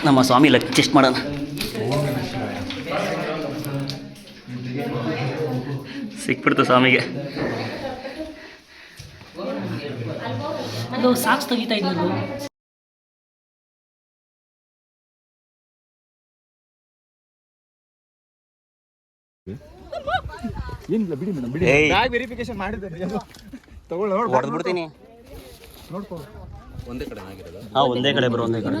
ನಮ್ಮ ಸ್ವಾಮಿ luck test ಮಾಡೋಣ. ಸಿಕ್ಬಿಡ್ತು ಸ್ವಾಮಿಗೆ. ಅದು ಸಾಕ್ಸ್ ತೆಗಿತಾ ಇದ್ದು. ಏನಿಲ್ಲ ಬಿಡಿ ಮೇಡಮ್, ಬಿಡಿ. ಬ್ಯಾಗ್ ವೆರಿಫಿಕೇಶನ್ ಮಾಡಿದ್ದೆ, ತಗೊಳ್ಳಿ. ಹೊಡೆದು ಬಿಡ್ತೀನಿ. ನೋಡ್ಕೊ. ಒಂದೇ ಕಡೆ ಆಗಿರೋದು. ಹಾಂ, ಒಂದೇ ಕಡೆ ಬರೋ, ಒಂದೇ ಕಡೆ.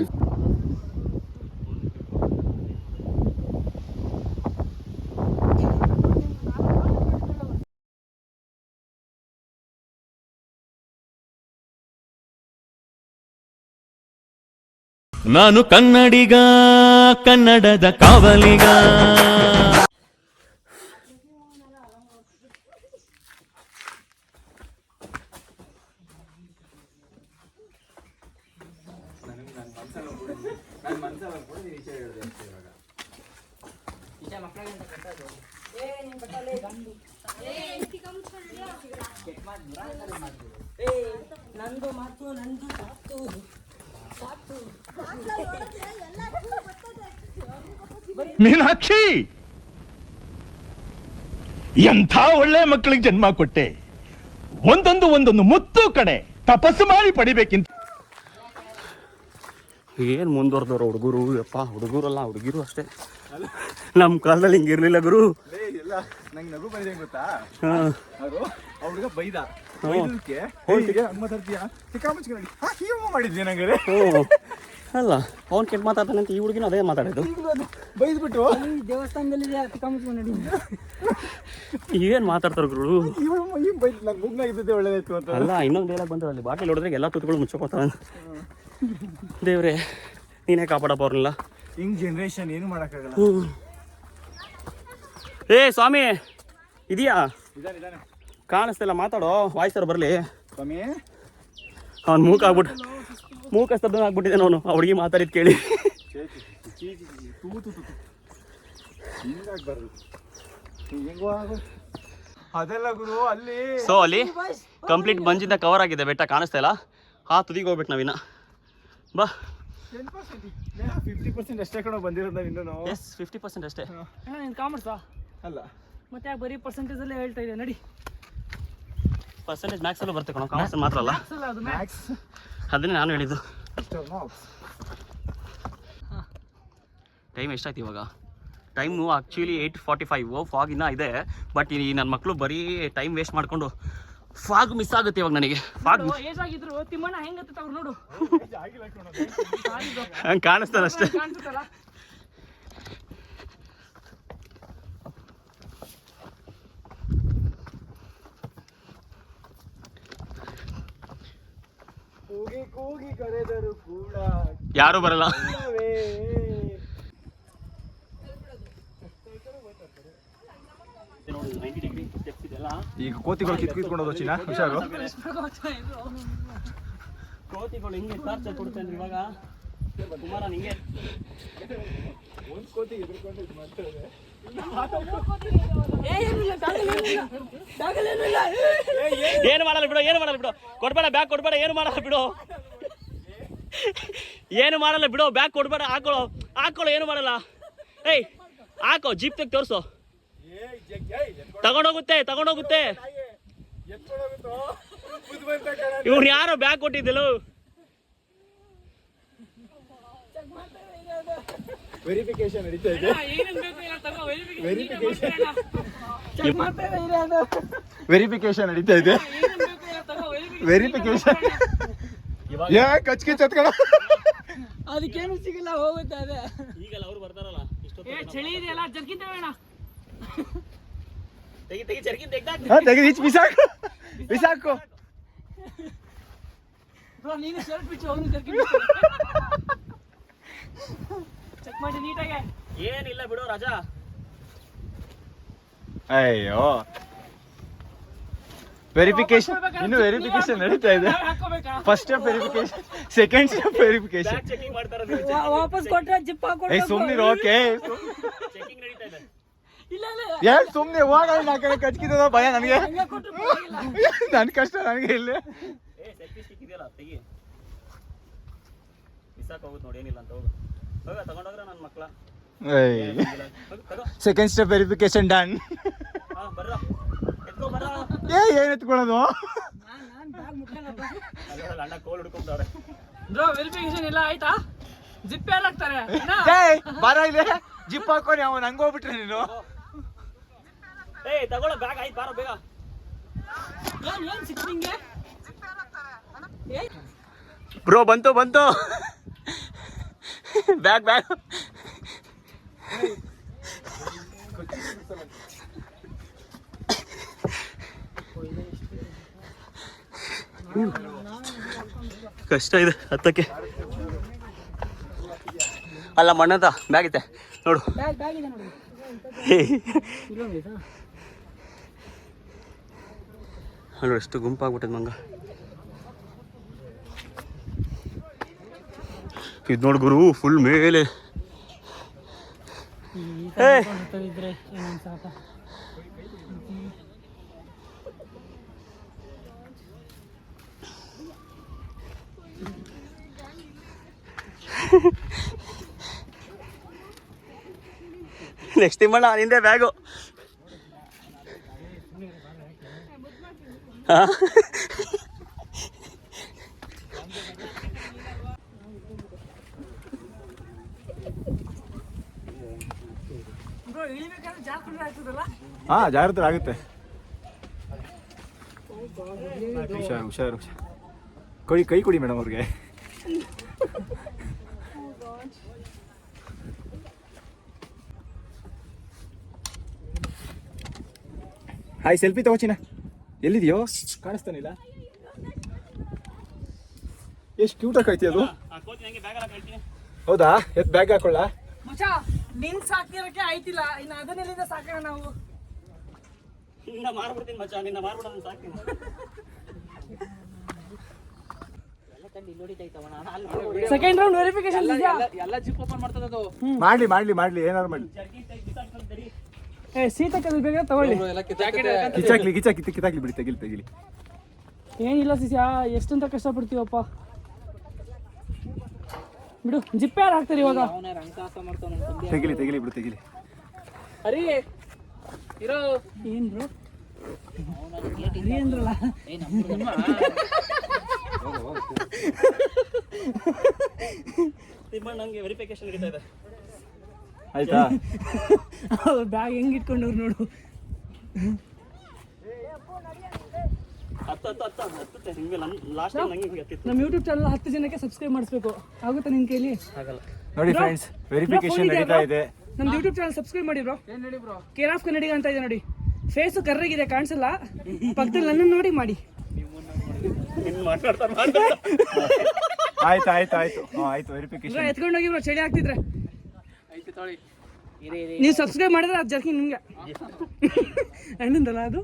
ನಾನು ಕನ್ನಡಿಗ, ಕನ್ನಡದ ಕಾವಲಿಗ. ನಂದು ಮಾತು ನಂದು ಸಾಕು. ಮೀನಾಕ್ಷಿ, ಎಂಥ ಒಳ್ಳೆ ಮಕ್ಕಳಿಗೆ ಜನ್ಮ ಕೊಟ್ಟೆ. ಒಂದೊಂದು ಮುತ್ತು ಕಡೆ ತಪಸ್ಸು ಮಾಡಿ ಪಡಿಬೇಕಿಂತ. ಏನು ಮುಂದುವರೆದವ್ರು ಹುಡುಗರು. ಯಪ್ಪ, ಹುಡುಗರಲ್ಲ, ಹುಡುಗಿರು ಅಷ್ಟೇ. ನಮ್ಮ ಕಾಲದಲ್ಲಿ ಹಿಂಗಿರ್ಲಿಲ್ಲ ಗುರು. ನಂಗೆ ನಗು ಬಂದಿದೆ ಗೊತ್ತಾ? ಹಾಂ, ಅವ್ರಿಗೆ ಬೈದ ಮಾಡಿದ್ವಿ ನಂಗೆ. ಅಲ್ಲ, ಅವ್ನು ಕೆಟ್ಟ ಮಾತಾಡ್ತಾನೆ ಅಂತ ಈ ಹುಡುಗಿನ ಅದೇ ಮಾತಾಡೋದು. ಬೈದ್ಬಿಟ್ಟು ದೇವಸ್ಥಾನದಲ್ಲಿ ನಡಿ. ಏನು ಮಾತಾಡ್ತಾರೆ ಗುರು. ಬೈದ್ ನಂಗೆ ಮುಗ್ನಾಗಿದ್ದೆ ಒಳ್ಳೇದಾಯ್ತು ಅಂತ. ಅಲ್ಲ, ಇನ್ನೊಂದು ಡೈಲಾಗ್ ಬಂದ್ರೆ ಅಲ್ಲಿ ಬಾಟಲ್ ಹೊಡೆದ್ರೆ ಎಲ್ಲ ತುತ್ತುಗಳು ಮುಚ್ಚಕೋತಾವೆ. ದೇವ್ರೆ, ನೀನೇ ಕಾಪಾಡಪ್ಪ ಅವ್ರನ್ನೆಲ್ಲ. ಹಿಂಗ್ ಜನರೇಷನ್ ಏನು ಮಾಡೋಕ್ಕಾಗಲ್ಲ. ಏ ಸ್ವಾಮಿ, ಇದೆಯಾ? ಇದಾನೆ ಕಾಣಿಸ್ತಿಲ್ಲ, ಮಾತಾಡೋ. ವಾಯ್ಸರ್ ಬರಲಿ. ಸ್ವಾಮಿ, ಅವ್ನು ಮೂಕಸ್ತಬ್ದ ಆಗ್ಬಿಟ್ಟಿದ್ದಾನೆ ಅವನು. ಆ ಹುಡುಗಿ ಮಾತಾಡಿದ್ ಕೇಳಿ. ಅದೆಲ್ಲ ಗುರು ಅಲ್ಲಿ. ಸೊ ಅಲ್ಲಿ ಕಂಪ್ಲೀಟ್ ಮಂಜಿಂದ ಕವರ್ ಆಗಿದೆ ಬೆಟ್ಟ, ಕಾಣಿಸ್ತಾ ಇಲ್ಲ. ಆ ತುದಿಗೆ ಹೋಗ್ಬೇಕು ನಾವಿನ್ನ. ಬಾ. 50% ಅಷ್ಟೇ ಕಡೆ ಬಂದಿರೋದು ನಾವು ಇನ್ನೂ. ಎಸ್, 50% ಅಷ್ಟೇ. ನೀನು ಕಾಮರ್ಸಾ? ಅಲ್ಲ, ಮತ್ತೆ ಯಾಕೆ ಬರೀ ಪರ್ಸೆಂಟೇಜಲ್ಲೇ ಹೇಳ್ತಾ ಇದೆ? ನಡಿ. ಪರ್ಸೆಂಟೇಜ್ ಮ್ಯಾಕ್ಸಲ್ಲೂ ಬರುತ್ತೆ ಕಣೋ, ಕಾಮರ್ಸ್ ಮಾತ್ರ ಅಲ್ಲ. ಅದು ಮ್ಯಾಕ್ಸ್. ಅದನ್ನೇ ನಾನು ಹೇಳಿದ್ದು. ಟೈಮ್ ಎಷ್ಟಾಯ್ತು ಇವಾಗ? Time actually 8:45. ಫಾಗ್ ಇನ್ನೂ ಇದೆ. ಬಟ್ ಈ ನನ್ನ ಮಕ್ಕಳು ಬರೀ ಟೈಮ್ ವೇಸ್ಟ್ ಮಾಡಿಕೊಂಡು ಫಾಗ್ ಮಿಸ್ ಆಗುತ್ತೆ ಇವಾಗ ನನಗೆ. ಫಾಗ್ ಏಜ್ ಆಗಿದ್ರು ತಿಮ್ಮಣ್ಣ ಹೆಂಗತ್ತ ಅವ್ರು ನೋಡು. ಹಂಗೆ ಕಾಣಿಸ್ತದೆ ಅಷ್ಟೇ. ಕೂಗಿ ಕರೆದರು ಕೂಡ ಯಾರು ಬರಲ್ಲ. ಈಗ ಕೋತಿಗಳು ಕಿತ್ಕೊಂಡು ಚಿನ್ನ ಹುಷಾರು. ಕೋತಿಗಳು ಹಿಂಗೆ ಟಾರ್ಚರ್ ಕೊಡ್ತೇನೆ ಇವಾಗ. ಕುಮಾರ ನಿಂಗೆ ಒಂದು ಕೋತಿ ಎದುರ್ಕೊಂಡು ಇದು ಮಾಡ್ತಾರೆ. ಏನು ಮಾಡಲ್ಲ ಬಿಡು, ಏನು ಮಾಡಲ್ಲ ಬಿಡು. ಕೊಡ್ಬೇಡ ಬ್ಯಾಗ್, ಕೊಡ್ಬೇಡ. ಏನು ಮಾಡಲ್ಲ ಬಿಡು, ಏನು ಮಾಡಲ್ಲ ಬಿಡು. ಬ್ಯಾಗ್ ಕೊಡ್ಬೇಡ. ಹಾಕೊಳ್ಳೋ, ಏನು ಮಾಡಲ್ಲ. ಏಯ್ ಹಾಕೋ, ಜೀಪ್ ತೆಗೆ ತೋರಿಸು. ತಗೊಂಡೋಗುತ್ತೆ. ಇವ್ರು ಯಾರೋ ಬ್ಯಾಗ್ ಕೊಟ್ಟಿದ್ದಲು. ವೆರಿಫಿಕೇಶನ್ ನಡೀತಾ ಇದೆ. ವೆರಿಫಿಕೇಶನ್ ನಡೀತಾ ಇದೆ. ವೆರಿಫಿಕೇಶನ್ ಕಚ್ಕಿ ಚತ್ಕಡ. ಅದಕ್ಕೇನು ಸಿಗಲ್ಲ, ಹೋಗುತ್ತೆ ಅದೇ. ಈಗಲ್ಲ ಅವ್ರು ಬರ್ತಾರಲ್ಲ, ಚಳಿ ಇದೆಯಲ್ಲ, ಜರ್ಕಿನ್ ತಗೋಣ. ತೆಗಿ ಜರ್ಕಿನ್ ತೆಗೆದು ಬಿಸಾಕು. ನೀನು ಶರ್ಟ್ ಬಿಚ್ಚು, ಅವನು ಜರ್ಕಿನ್ ಚೆಕ್ ಮಾಡಿ ನೀಟಾಗೆ. ಏನಿಲ್ಲ ಬಿಡು ರಾಜಾ. ಅಯ್ಯೋ, ವೆರಿಫಿಕೇಶನ್ ಇನ್ನು ವೆರಿಫಿಕೇಶನ್ ನಡೀತಾ ಇದೆ. First step verification, second step verification. Checking ಮಾಡ್ತಾರೆ. ವಾಪಸ್ ಕೊಟ್ರೆ ಜಿಪ್ ಹಾಕೊಂಡು ಸುಮ್ನಿರು. ಓಕೆ, ಚೆಕಿಂಗ್ ನಡೀತಾ ಇದೆ. ಏನ್ ಸುಮ್ನೆ ಹೋಗ. ನಾ ಕಡೆ ಕಚ್ಕಿದ ಭಯ ನನಗೆ. ನನ್ ಕಷ್ಟ ನನಗೆ ಇಲ್ಲಿ. ಸೆಲ್ಫಿ ಸ್ಟಿಕ್ ಇದೆಯಲ್ಲ, ತೆಗಿ. ಮಿಸ್ಸಾಕ್ ಹೋಗುತ್ತೆ ನೋಡಿ. ಏನಿಲ್ಲ ಅಂತ ಹೋಗು. ತಗೊಂಡೋಗ್ರ ನನ್ನ ಮಕ್ಳ ಸೆಕೆಂಡ್ ಸ್ಟೆಪ್ ವೆರಿಫಿಕೇಶನ್ ಡನ್. ಬರ್ರ ಎತ್ಕೊ ಬರ್ರ. ಏನ್ ಎತ್ಕೊಳ್ಳೋದು? ಅಣ್ಣ ಕೋಲ್ ಹಿಡ್ಕೊಂಡವ್ರೆ. ಬ್ರೋ ವೆರಿಫಿಕೇಶನ್ ಎಲ್ಲ ಆಯ್ತಾ? ಜಿಪ್ ಯಾರು ಹಾಕ್ತಾರೆ? ಬರ ಇಲ್ಲಿ ಜಿಪ್ ಹಾಕೊಂಡು ಅವನ್ ಹಂಗ ಹೋಗ್ಬಿಟ್ರೆ ನೀನು. ತಗೊಳ್ಳೋ ಬ್ಯಾಗ್ ಆಯ್ತು ಬಾರೋ ಬೇಗ. ಏನ್ ಸಿಕ್ತು ನಿಂಗೆ? ಬ್ರೋ ಬಂತು ಬ್ಯಾಗ್ ಕಷ್ಟ ಇದೆ ಹತ್ತಕ್ಕೆ. ಅಲ್ಲ ಮಣ್ಣದ ಬ್ಯಾಗ್ ಐತೆ ನೋಡು. ಬ್ಯಾಗ್ ಇದೆ ನೋಡಿ. ನೋಡು ಎಷ್ಟು ಗುಂಪಾಗ್ಬಿಟ್ಟದ ಮಂಗ. ಇದು ನೋಡು ಗುರು ಫುಲ್ ಮೇಲೆ. ನೆಕ್ಸ್ಟ್ ತಿಮ್ಮಣ್ಣ ನಿಂದೆ ಬ್ಯಾಗು. ಬ್ರೋ ಇಳಿಬೇಕಾದ್ರೆ ಜಾಸ್ತಿ ಆಗ್ತದಲ್ಲ? ಹಾ ಜಾಗ್ರತೆ ಆಗುತ್ತೆ. ಹುಷಾರು ಕೈ ಕೊಡಿ ಮೇಡಮ್ ಅವ್ರಿಗೆ. ಹಾಯ್ ಸೆಲ್ಫಿ ತಗೋಚಿನ. ಎಲ್ಲಿದೆಯೋ ಕಾಣಿಸ್ತಾನಿಲ್ಲ. ಎಷ್ಟು ಕ್ಯೂಟಾಗಿ ಐತಿ ಅದು. ಹೌದಾ ಎತ್ ಬ್ಯಾಗ್ ಹಾಕೊಳ್ಳ. ಮಚ್ಚಾ ನಿನ್ ಸಾಕಿರಕ್ಕೆ ಆಯ್ತಿಲ್ಲ, ಇನ್ನು ಅದನ್ನೆಲ್ಲಿಂದ ಸಾಕೋಣ ನಾವು. ನಿನ್ನ ಮಾರ್ಬಿಡ್ತೀನಿ ಮಚ್ಚ, ನಿನ್ನ ಮಾರ್ಬಿಡೋದು ಸಾಕ್ತೀನಿ. ಸೆಕೆಂಡ್ ರೌಂಡ್ ವೆರಿಫಿಕೇಶನ್ ಎಲ್ಲ ಜಿಪ್ ಓಪನ್ ಮಾಡ್ತದ ಅದು. ಮಾಡ್ಲಿ ಏನಾದ್ರು ಮಾಡ್ಲಿ. ಸೀತಕ್ಕಲ್ಲಿ ಬೇಕಾದ್ರೆ ತಗೊಳ್ಳಿ. ಕಿತ್ತಾಕ್ಲಿ ಬಿಡಿ. ತೆಗಿಲಿ ಏನಿಲ್ಲ ಸಿಸಿಯಾ, ಎಷ್ಟಂತ ಕಷ್ಟಪಡ್ತೀವಪ್ಪ. ಬಿಡು, ಜಿಪ್ ಯಾರು ಹಾಕ್ತಾರೆ ಇವಾಗ? ತೆಗಿಲಿ ಬಿಡು. ಅರಿ ಇರೋ ಏನ್ ಬ್ರೋ ಅರಿ ಅಂದ್ರಲ್ಲ. ನಂಗೆ ವೆರಿಫಿಕೇಶನ್ ನಡೀತಾ ಇದೆ. ಆಯ್ತಾ? ಬ್ಯಾಗ್ ಹೆಂಗ್ ಇಟ್ಕೊಂಡವ್ರು ನೋಡು. ನಮ್ಮ ಯೂಟ್ಯೂಬ್ ಚಾನಲ್ 10 ಜನಕ್ಕೆ ಸಬ್ಸ್ಕ್ರೈಬ್ ಮಾಡಿಸ್ಬೇಕು. ಆಗುತ್ತಾ ನಿನ್ ಕೈಲಿ? ನೋಡಿ ಫ್ರೆಂಡ್ಸ್, ವೆರಿಫಿಕೇಶನ್ ನಡೀತಾ ಇದೆ. ನಮ್ಮ ಯೂಟ್ಯೂಬ್ ಚಾನಲ್ ಸಬ್ಸ್ಕ್ರೈಬ್ ಮಾಡಿ ಬ್ರೋ. ಕೇರ್ ಆಫ್ ಕನ್ನಡಿಗ ಅಂತ ಇದೆ ನೋಡಿ. ಫೇಸು ಕರ್ರಗಿದೆ, ಕಾಣಿಸಲ್ಲ. ಪಕ್ಕದಲ್ಲಿ ನನ್ನನ್ನು ನೋಡಿ ಮಾಡಿ. ಆಯ್ತು ವೆರಿಫಿಕೇಶನ್ ಎತ್ಕೊಂಡೋಗಿ ಬ್ರೋ, ಚಳಿ ಆಗ್ತಿದ್ರೆ. ನೀವು ಸಬ್ಸ್ಕ್ರೈಬ್ ಮಾಡಿದ್ರೆ ಅದು ಜರ್ಕಿ ನಿಮ್ಗೆ ಅಣ್ಣಂದಲ್ಲ ಅದು.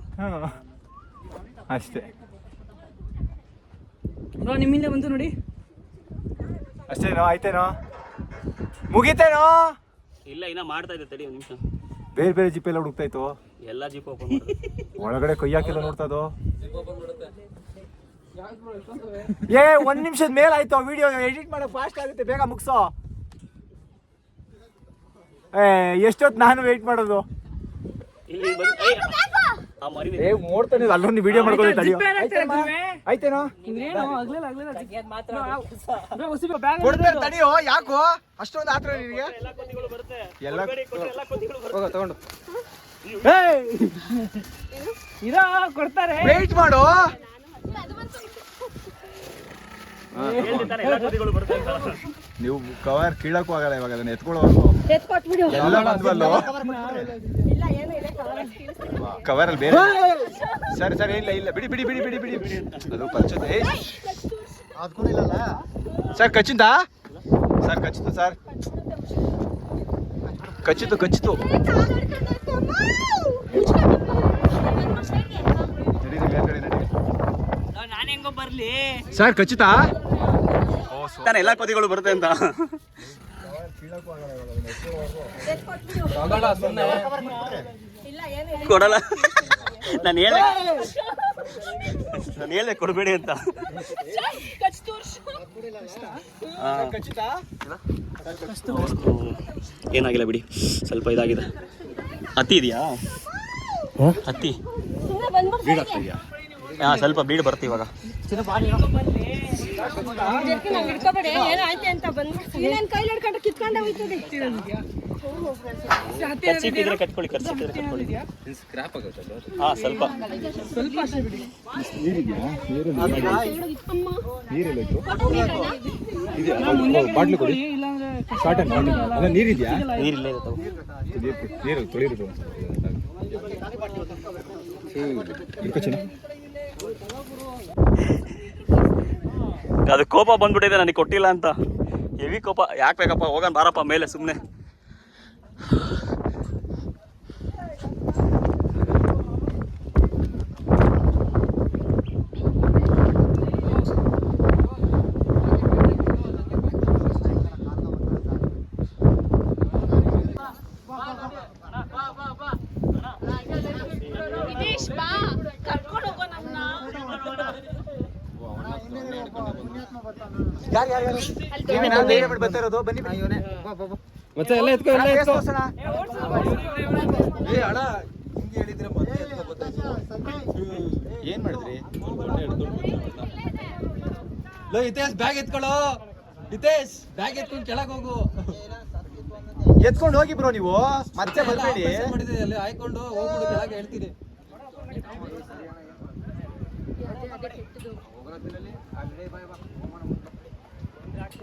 ಅಷ್ಟೇ ಬ್ರೋ, ನಿಮ್ಮಿಂದ ಬಂತು ನೋಡಿ. ಅಷ್ಟೇನೋ? ಆಯ್ತೇನೋ? ಮುಗಿತೇನೋ? ಇಲ್ಲ ಇನ್ನ ಮಾಡ್ತಾ ಇದೆ, ತಡಿ ಒಂದು ನಿಮಿಷ. ಬೇರೆ ಜಿಪ್ ಎಲ್ಲ ಹುಡುಕ್ತಾ ಇತ್ತು. ಎಲ್ಲ ಜಿಪ್ ಓಪನ್ ಮಾಡೋದು. ಒಳಗಡೆ ಕೈ ಹಾಕಿಲ್ಲ ನೋಡ್ತಾ ಅದು. ಒಂದ್ ನಿಮಿಷದ ಮೇಲೆ ಆಯ್ತು. ವಿಡಿಯೋ ಎಡಿಟ್ ಮಾಡೋ ಫಾಸ್ಟ್ ಆಗುತ್ತೆ, ಬೇಗ ಮುಗಿಸೋ. ಎಷ್ಟೊತ್ತು ನಾನು ವೇಟ್ ಮಾಡೋದು? ಇಲ್ಲಿ ನೋಡ್ತಾನೆ ಅಲ್ಲೊಂದು ವಿಡಿಯೋ ಮಾಡ್ಕೊಂಡು ತಡಿಯೋ. ಆಯ್ತೇನೋ? ಕೊಡ್ತೇನೆ ತಡಿಯೋ. ಯಾಕೋ ಅಷ್ಟೊಂದು ಆತ್ರ ನಿನಗೆ? ಎಲ್ಲ ತಗೊಂಡು ಇರೋ ಕೊಡ್ತಾರೆ, ವೇಟ್ ಮಾಡು. ನೀವು ಕವರ್ ಕೀಳಕ್ಕೂ ಆಗಲ್ಲ ಇವಾಗ, ಅದನ್ನ ಎತ್ಕೊಳ್ಳೋದು ಎಲ್ಲ ಬಂದ್ವಲ್ಲೋ. ಕವರ್ ಅಲ್ಲಿ ಬೇರೆ. ಸರಿ ಇಲ್ಲ ಬಿಡಿ. ಅದು ಕಚ್ಚುತ್ತೆ ಸರ್. ಕಚ್ಚಿಂದ ಸರ್ ಕಚ್ಚಿತು ಸರ್. ಕಚ್ಚಿತು. ನಾನು ಹೆಂಗೋ ಬರ್ಲಿ ಸರ್ ಕಚ್ಚಿತಾ? ಎಲ್ಲ ಕೋತಿಗಳು ಬರುತ್ತೆ ಅಂತ ಕೊಡಲ್ಲ. ನಾನು ಹೇಳ್ದೆ ಕೊಡಬೇಡಿ ಅಂತ. ಏನಾಗಿಲ್ಲ ಬಿಡಿ, ಸ್ವಲ್ಪ ಇದಾಗಿದೆ. ಹತ್ತಿ ಇದೆಯಾ? ಹತ್ತಿ ಹಾಂ, ಸ್ವಲ್ಪ ಬೀಡು ಬರ್ತೀವಿ ಇವಾಗ. ಕಚ್ಚಿಟ್ಟಿದ್ರೆ ಕಟ್ಕೊಳ್ಳಿ, ಕಚ್ಚಿಟ್ಟಿದ್ರೆ ಕಟ್ಕೊಳ್ಳಿ. ಹಾಂ, ಸ್ವಲ್ಪ ನೀರಿದ್ಯಾ? ನೀರಿಲ್ಲ ಇದೆ ತಾವು. ನೀರು ತೊಳಿರೋದು ಅದು ಕೋಪ ಬಂದ್ಬಿಟ್ಟಿದೆ ನನಗೆ ಕೊಟ್ಟಿಲ್ಲ ಅಂತ. ಹೆವಿ ಕೋಪ. ಯಾಕೆ ಬೇಕಪ್ಪ, ಹೋಗೋಣ ಬಾರಪ್ಪ ಮೇಲೆ ಸುಮ್ಮನೆ. ಮತ್ತೆ ಎಲ್ಲ ಎತ್ಕೊ, ಎಲ್ಲ ಎತ್ಕೊ. ಏನ್ ಮಾಡಿದ್ರಿ? ಹಿತೇಶ್ ಬ್ಯಾಗ್ ಎತ್ಕೊಳ್ಳೋ. ಹಿತೇಶ್ ಬ್ಯಾಗ್ ಎತ್ಕೊಂಡು ಕೆಳಗೆ ಹೋಗು. ಎತ್ಕೊಂಡು ಹೋಗಿ ಬ್ರೋ, ನೀವು ಮತ್ತೆ ಬರ್ಬೇಡಿ. ಅಲ್ಲಿ ಹಾಕೊಂಡು ಹೋಗ್ಬಿಡು ಕೆಳಗೆ, ಹೇಳ್ತೀನಿ.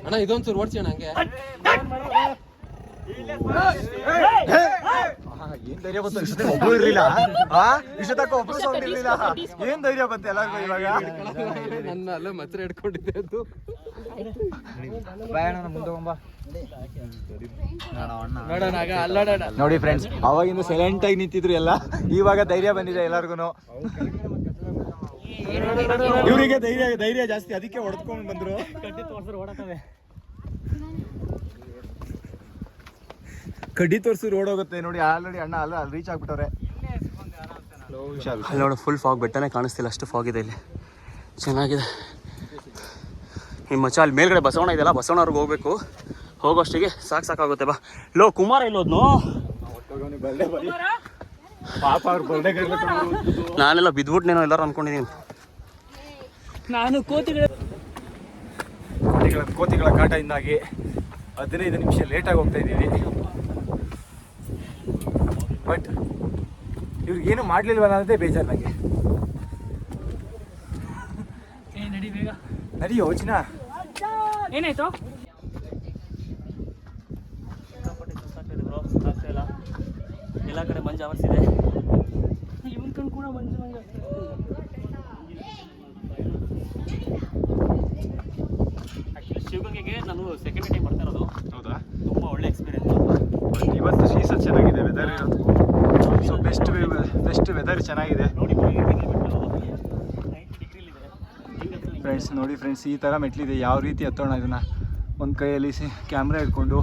ಅಣ್ಣ ಇದೊಂದ್ಸೂರು ಓಡಿಸಿ ಅಣ್ಣ ಹಂಗೆ. ಏನ್ ಧೈರ್ಯ ಬಂತು? ಇಷ್ಟೊತ್ತಕ್ಕೆ ಒಬ್ಬರು ಇರ್ಲಿಲ್ಲ, ಇಷ್ಟೊತ್ತಕ್ಕೆ ಒಬ್ಬರು ಸೌಂಡ್ ಇರ್ಲಿಲ್ಲ. ಏನ್ ಧೈರ್ಯ ಬಂತು ಎಲ್ಲರಿಗೂ ಇವಾಗ? ನನ್ನ ಅಲ್ಲ ಮಚ್ಚರ ಹಿಡ್ಕೊಂಡಿದ್ದೆ ಅದು. ನೋಡಿ ಫ್ರೆಂಡ್ಸ್, ಅವಾಗಿಂದ ಸೈಲೆಂಟ್ ಆಗಿ ನಿಂತಿದ್ರು ಎಲ್ಲ, ಇವಾಗ ಧೈರ್ಯ ಬಂದಿದೆ ಎಲ್ಲರಿಗೂ. ಇವರಿಗೆ ಧೈರ್ಯ ಜಾಸ್ತಿ, ಅದಕ್ಕೆ ಹೊಡೆದ್ಕೊಂಡು ಬಂದ್ರು. ಕಡ್ಡಿ ತೋರ್ಸಿದ್ರು ಓಡೋಗುತ್ತೆ ನೋಡಿ. ಆಲ್ರೆಡಿ ಅಣ್ಣ ಅಲ್ಲ ಅಲ್ಲಿ ರೀಚ್ ಆಗ್ಬಿಟ್ಟವ್ರೆ. ಅಲ್ಲಿ ನೋಡು, ಫುಲ್ ಫಾಗ್, ಬೆಟ್ಟನೇ ಕಾಣಿಸ್ತಿಲ್ಲ, ಅಷ್ಟು ಫಾಗ್ ಇದೆ ಇಲ್ಲಿ. ಚೆನ್ನಾಗಿದೆ ಈ ಮಚ್ಚ. ಅಲ್ಲಿ ಮೇಲ್ಗಡೆ ಬಸವಣ್ಣ ಇದೆಯಲ್ಲ, ಬಸವಣ್ಣವ್ರಿಗೆ ಹೋಗ್ಬೇಕು. ಹೋಗೋಷ್ಟಿಗೆ ಸಾಕಾಗುತ್ತೆ. ಬಾ ಲೋ, ಕುಮಾರ ಇಲ್ಲೋದ್ನು. ಪಾಪ ಅವ್ರ ಬರ್ಡೇ ನಾನೆಲ್ಲ ಬಿದ್ಬಿಟ್ನೇನೋ ಎಲ್ಲರೂ ಅನ್ಕೊಂಡಿದ್ದೀನಿ. ನಾನು ಕೋತಿಗಳ ಕಾಟದಿಂದಾಗಿ 15 ನಿಮಿಷ ಲೇಟಾಗಿ ಹೋಗ್ತಾ ಇದ್ದೀವಿ. ಬಟ್ ಇವ್ರಿಗೇನು ಮಾಡ್ಲಿಲ್ವಲ್ಲ ಅನ್ನೋದೇ ಬೇಜಾರು ನನಗೆ. ನಡಿ ಬೇಗ, ನಡಿ ಯೋಚನ. ಏನಾಯ್ತು? ಎಲ್ಲ ಕಡೆ ಮಂಜು ಆವರಿಸಿದೆ. ಇವನ್ ಕಣ್ ಕೂಡ ಮಂಜು ಮಂಜು. ಶಿವಗಂಗೆಗೆ ನಾನು ಸೆಕೆಂಡ್ ಟೈಮ್ ಬರ್ತಾ ಇರೋದು. ಹೌದಾ? ತುಂಬ ಒಳ್ಳೆ ಎಕ್ಸ್ಪೀರಿಯನ್ಸ್. ಇವತ್ತು ಸೀಸನ್ ಚೆನ್ನಾಗಿದೆ, ವೆದರ್ ಇರೋದು. ಸೊ ಬೆಸ್ಟ್ ವೆದರ್ ಚೆನ್ನಾಗಿದೆ ಫ್ರೆಂಡ್ಸ್. ನೋಡಿ ಫ್ರೆಂಡ್ಸ್, ಈ ಥರ ಮೆಟ್ಲಿದೆ. ಯಾವ ರೀತಿ ಹತ್ತೋಣ ಇದನ್ನು? ಒಂದು ಕೈಯಲ್ಲಿ ಕ್ಯಾಮ್ರಾ ಇಟ್ಕೊಂಡು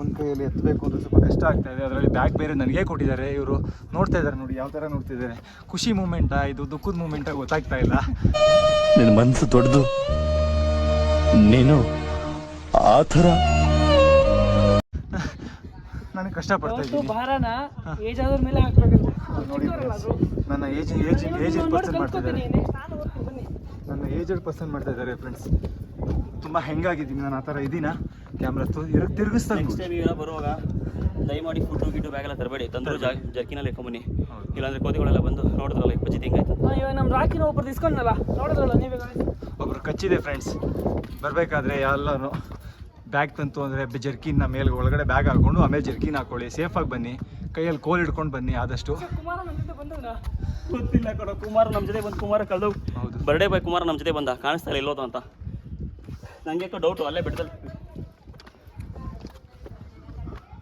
ಒಂದು ಕೈಯಲ್ಲಿ ಎತ್ತಬೇಕು ಅಂದರೆ ಸ್ವಲ್ಪ ಕಷ್ಟ ಆಗ್ತಾಯಿದೆ. ಅದರಲ್ಲಿ ಬ್ಯಾಗ್ ಬೇರೆ ನನಗೇ ಕೊಟ್ಟಿದ್ದಾರೆ. ಇವರು ನೋಡ್ತಾ ಇದ್ದಾರೆ ನೋಡಿ, ಯಾವ ಥರ ನೋಡ್ತಿದ್ದಾರೆ. ಖುಷಿ ಮೂಮೆಂಟಾ ಇದು ದುಃಖದ ಮೂಮೆಂಟಾ ಗೊತ್ತಾಗ್ತಾ ಇಲ್ಲ. ನಿನ್ನ ಮನಸ್ಸು ದೊಡ್ಡದು, ನೀನು ಆ ಥರ. ನನಗೆ ಕಷ್ಟಪಡ್ತಾ ಇದ್ದೀನಿ. ಭಾರನ ಏಜ್ ಆದ್ರ ಮೇಲೆ ಹಾಕ್ಬೇಕಂತೆ. ನೋಡಿ ನನ್ನ ಏಜ್ ಪರ್ಸನ್ ಮಾಡ್ತಾ ಇದ್ದಾರೆ. ನನ್ನ ಏಜೆಡ್ ಪರ್ಸನ್ ಮಾಡ್ತಾ ಇದ್ದಾರೆ ಫ್ರೆಂಡ್ಸ್. ತುಂಬ ಹೆಂಗಾಗಿದ್ದೀನಿ ನಾನು, ಆ ಥರ ಇದ್ದೀನ. ಕ್ಯಾಮ್ರಾ ತಿರುಗಿಸ್ತಾ ನೆಕ್ಸ್ಟ್ ಟೈಮ್ ಇವೆಲ್ಲ ಬರುವಾಗ ದಯಮಾಡಿ ಫುಡ್ಡು ಗಿಟ್ಟು ಬ್ಯಾಗೆಲ್ಲ ತರಬೇಡಿ. ತಂದರು ಜರ್ಕಿನಲ್ಲಿ ಇಟ್ಕೊಂಬನ್ನಿ. ಇಲ್ಲಾಂದ್ರೆ ಕೋತಿಗಳೆಲ್ಲ ಬಂದು ನೋಡಿದ್ರಲ್ಲ ಬಜ್ಜಿ ತಿಂಗಾಯ್ತು. ಇವಾಗ ನಮ್ಮ ರಾಕಿನ ಒಬ್ಬರು ಇಸ್ಕೊಂಡಲ್ಲ, ನೋಡಿದ್ರಲ್ಲ ನೀವೇ. ಒಬ್ರು ಕಚ್ಚಿದೆ ಫ್ರೆಂಡ್ಸ್. ಬರಬೇಕಾದ್ರೆ ಎಲ್ಲರೂ ಬ್ಯಾಗ್ ತಂತು ಅಂದರೆ ಜರ್ಕಿನ್ನ ಮೇಲೆ ಒಳಗಡೆ ಬ್ಯಾಗ್ ಹಾಕ್ಕೊಂಡು ಆಮೇಲೆ ಜರ್ಕಿನ್ ಹಾಕೊಳ್ಳಿ. ಸೇಫಾಗಿ ಬನ್ನಿ, ಕೈಯಲ್ಲಿ ಕೋಲ್ ಹಿಡ್ಕೊಂಡು ಬನ್ನಿ ಆದಷ್ಟು. ಕುಮಾರ ನಮ್ಮ ಜೊತೆ ಬಂದವನ ಗೊತ್ತಿಲ್ಲ ಕೊಡೋ. ಕುಮಾರ್ ನಮ್ಮ ಜೊತೆ ಬಂದು, ಕುಮಾರ ಕಳೆದು ಹೌದು, ಬರ್ಡೇ ಬಾಯ್ ಕುಮಾರ ನಮ್ಮ ಜೊತೆ ಬಂದ. ಕಾಣಿಸ್ತಾ ಇಲ್ಲ ಎಲ್ಲೋದು ಅಂತ ನನಗೆ ಡೌಟು. ಅಲ್ಲೇ ಬಿಡ್ದಲ್ಲಿ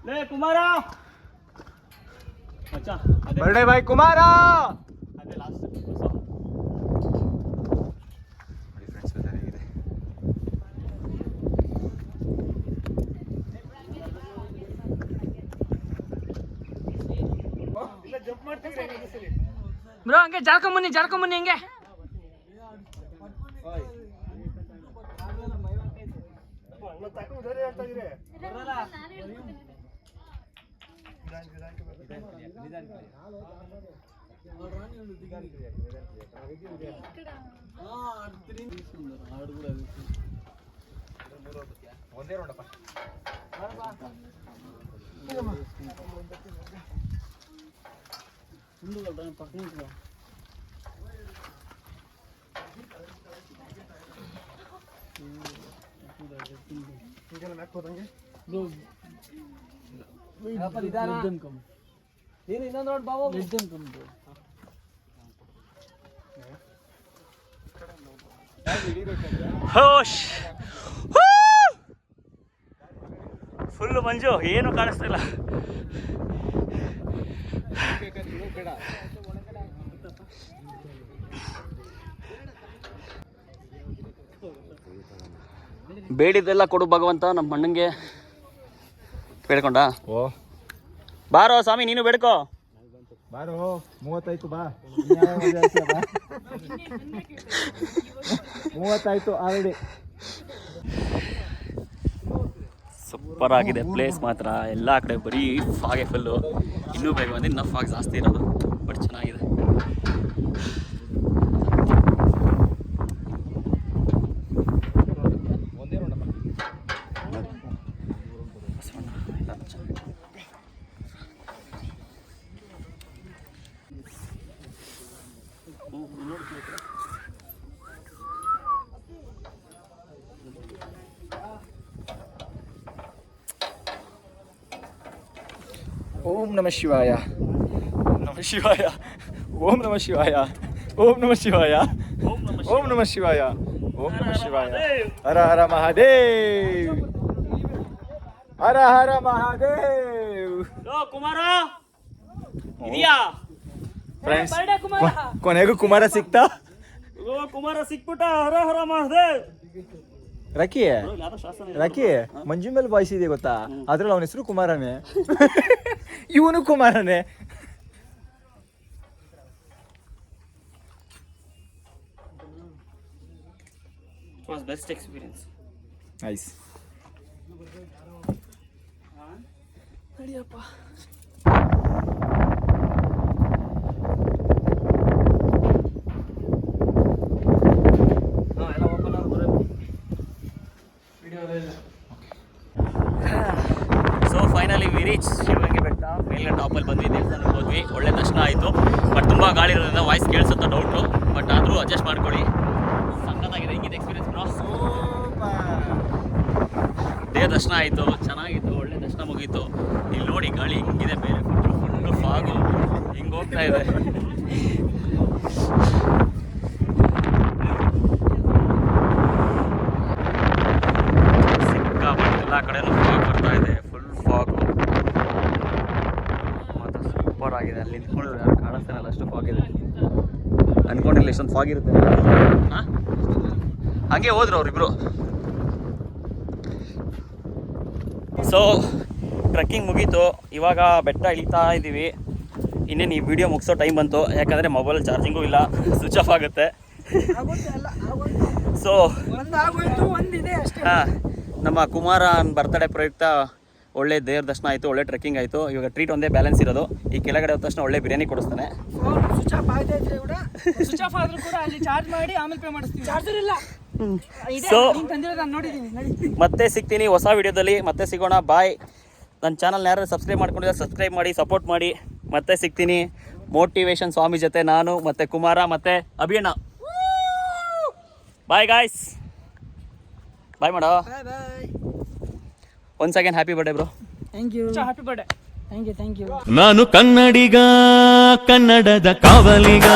ಲೇ ಕುಮಾರ ಮಚ್ಚ, ಬರ್ಡೇ ಬಾಯ್ ಕುಮಾರ. ಅದೇ ಲಾಸ್ಟ್. ನೋಡಿ ಫ್ರೆಂಡ್ಸ್, ವೆದರ್ ಹೇಗಿದೆ. ಬ್ರೋ ಹಂಗೆ ಜಾರ್ಕೊಂಬನ್ನಿ ಹಂಗೆ. ಫುಲ್ಲು ಮಂಜು, ಏನು ಕಾಣಿಸ್ತಾ ಇಲ್ಲ. ಬೇಡಿದ್ದೆಲ್ಲ ಕೊಡು ಭಗವಂತ. ನಮ್ಮ ಅಣ್ಣಂಗೆ ಬೇಡ್ಕೊಂಡ. ಓ ಬಾರೋ ಸ್ವಾಮಿ, ನೀನು ಬೇಡ್ಕೋ. ಬಾರೋ 30 ಬಾ. 30 ಆಲ್ರೆಡಿ. ಸೂಪರ್ ಆಗಿದೆ ಪ್ಲೇಸ್ ಮಾತ್ರ. ಎಲ್ಲ ಕಡೆ ಬರೀ ಫಾಗೆ ಫುಲ್ಲು. ಇನ್ನೂ ಬೇಗ ಬಂದು ಇನ್ನೂ ಫಾಗ್ ಜಾಸ್ತಿ ಇರೋದು, ಬಟ್ ಚೆನ್ನಾಗಿದೆ. ಓಂ ನಮಃ ಶಿವಾಯ. ಓಂ ನಮಃ ಶಿವಾಯ. ಓಂ ನಮಃ ಶಿವಾಯ. ಓಂ ನಮಃ ಶಿವಾಯ. ಓಂ ನಮಃ ಶಿವಾಯ. ಓಂ ನಮಃ ಶಿವಾಯ. ಹರ ಹರ ಮಹಾದೇವ್. ಹರ ಹರ ಮಹಾದೇವ್. ಕುಮಾರ ಇದೆಯಾ ಫ್ರೆಂಡ್ಸ್, ಬರ್ಡೆ ಕುಮಾರ. ಕೊನೆಗೂ ಕುಮಾರ ಸಿಕ್ತಾ? ಕುಮಾರ ಸಿಕ್ಬಿಟ್ಟ. ಹರ ಹರ ಮಹಾದೇವ್. ರಕಿ ಮಂಜು ಮೇಲೆ ವಾಯ್ಸ್ ಇದೆ ಗೊತ್ತಾ? ಅದ್ರಲ್ಲಿ ಅವನ ಹೆಸರು ಕುಮಾರನೇ. ಇವನು ಕುಮಾರನೇ. Best experience. ನೈಸ್. ನಡಿಯಪ್ಪ. So finally we reach Shivagange ಬೆಟ್ಟ. ಮೇಲ್ಗಡೆ ಟಾಪಲ್ಲಿ ಬಂದ್ವಿ, ದೇವಸ್ಥಾನಕ್ಕೆ ಹೋದ್ವಿ, ಒಳ್ಳೆ ದರ್ಶನ ಆಯಿತು. ಬಟ್ ತುಂಬ ಗಾಳಿ ಇರೋದ್ರಿಂದ ವಾಯ್ಸ್ ಕೇಳಿಸುತ್ತೋ ಡೌಟು, ಬಟ್ ಆದರೂ ಅಡ್ಜಸ್ಟ್ ಮಾಡ್ಕೊಳ್ಳಿ. ಸಕ್ಕತ್ತಾಗಿದೆ. ಹೆಂಗಿದೆ ಎಕ್ಸ್ಪೀರಿಯನ್ಸ್ ಬ್ರೋ? ದೇವ ದರ್ಶನ ಆಯಿತು, ಚೆನ್ನಾಗಿತ್ತು, ಒಳ್ಳೆ ದರ್ಶನ ಮುಗೀತು. ಇಲ್ಲಿ ನೋಡಿ ಗಾಳಿ ಹಿಂಗಿದೆ, ಬೇರೆ ಫುಲ್ಲು ಫಾಗು ಹಿಂಗೆ ಹೋಗ್ತಾ ಇದೆ. ಎಲ್ಲ ಕಡೆನೂ ಫಾಗ್ ಬರ್ತಾ ಇದೆ, ಫುಲ್ ಫಾಗು ಮತ್ತು ಸೂಪರ್ ಆಗಿದೆ. ಅಲ್ಲಿ ನಿಂತ್ಕೊಂಡಿದ್ರು ಯಾರು ಕಾಣಿಸ್ತಾನಲ್ಲ, ಅಷ್ಟು ಫಾಗ್ ಇದೆ. ಅನ್ಕೊಂಡಿಲ್ಲ ಇಷ್ಟೊಂದು ಫಾಗ್ ಇರುತ್ತೆ. ಹಾಂ, ಹಾಗೆ ಹೋದ್ರು ಅವರಿಬ್ರು. ಸೊ ಟ್ರೆಕ್ಕಿಂಗ್ ಮುಗೀತು, ಇವಾಗ ಬೆಟ್ಟ ಇಳಿತಾ ಇದ್ದೀವಿ. ಇನ್ನೇನು ಈ ವಿಡಿಯೋ ಮುಗಿಸೋ ಟೈಮ್ ಬಂತು, ಯಾಕಂದರೆ ಮೊಬೈಲ್ ಚಾರ್ಜಿಂಗೂ ಇಲ್ಲ, ಸ್ವಿಚ್ ಆಫ್ ಆಗುತ್ತೆ. ಸೊ ಹಾಂ, ನಮ್ಮ ಕುಮಾರನ್ ಬರ್ತ್ಡೇ ಪ್ರಯುಕ್ತ ಒಳ್ಳೆ ದೇವ್ರ ದರ್ಶನ ಆಯಿತು, ಒಳ್ಳೆ ಟ್ರೆಕ್ಕಿಂಗ್ ಆಯಿತು. ಇವಾಗ ಟ್ರೀಟ್ ಒಂದೇ ಬ್ಯಾಲೆನ್ಸ್ ಇರೋದು. ಈ ಕೆಳಗಡೆ ಹೋದ ತಕ್ಷಣ ಒಳ್ಳೆ ಬಿರಿಯಾನಿ ಕೊಡಿಸ್ತಾನೆ. ಸ್ವಿಚ್ ಆಫ್ ಆದ್ರೂ ಕೂಡ ಅಲ್ಲಿ ಚಾರ್ಜ್ ಮಾಡಿ ಆಮೇಲೆ ಪೇ ಮಾಡಿಸ್ತೀವಿ. ಚಾರ್ಜರ್ ಇಲ್ಲ. ಸೊ ನೋಡಿದ್ದೀನಿ. ಮತ್ತೆ ಸಿಗ್ತೀನಿ ಹೊಸ ವಿಡಿಯೋದಲ್ಲಿ, ಮತ್ತೆ ಸಿಗೋಣ. ಬಾಯ್. ನನ್ನ ಚಾನಲ್ನ ಯಾರು ಸಬ್ಸ್ಕ್ರೈಬ್ ಮಾಡ್ಕೊಂಡಿದ್ದಾರೆ ಸಬ್ಸ್ಕ್ರೈಬ್ ಮಾಡಿ, ಸಪೋರ್ಟ್ ಮಾಡಿ. ಮತ್ತೆ ಸಿಗ್ತೀನಿ ಮೋಟಿವೇಶನ್ ಸ್ವಾಮಿ ಜೊತೆ, ನಾನು ಮತ್ತು ಕುಮಾರ ಮತ್ತು ಅಭಿಯಣ್ಣ. ಬಾಯ್ ಗಾಯ್ಸ್. ಬಾಯ್ ಮಾಡೋ. Once again happy birthday bro. Thank you. Happy birthday. Thank you. ನಾನು ಕನ್ನಡಿಗ, ಕನ್ನಡದ ಕಾವಲಿಗ.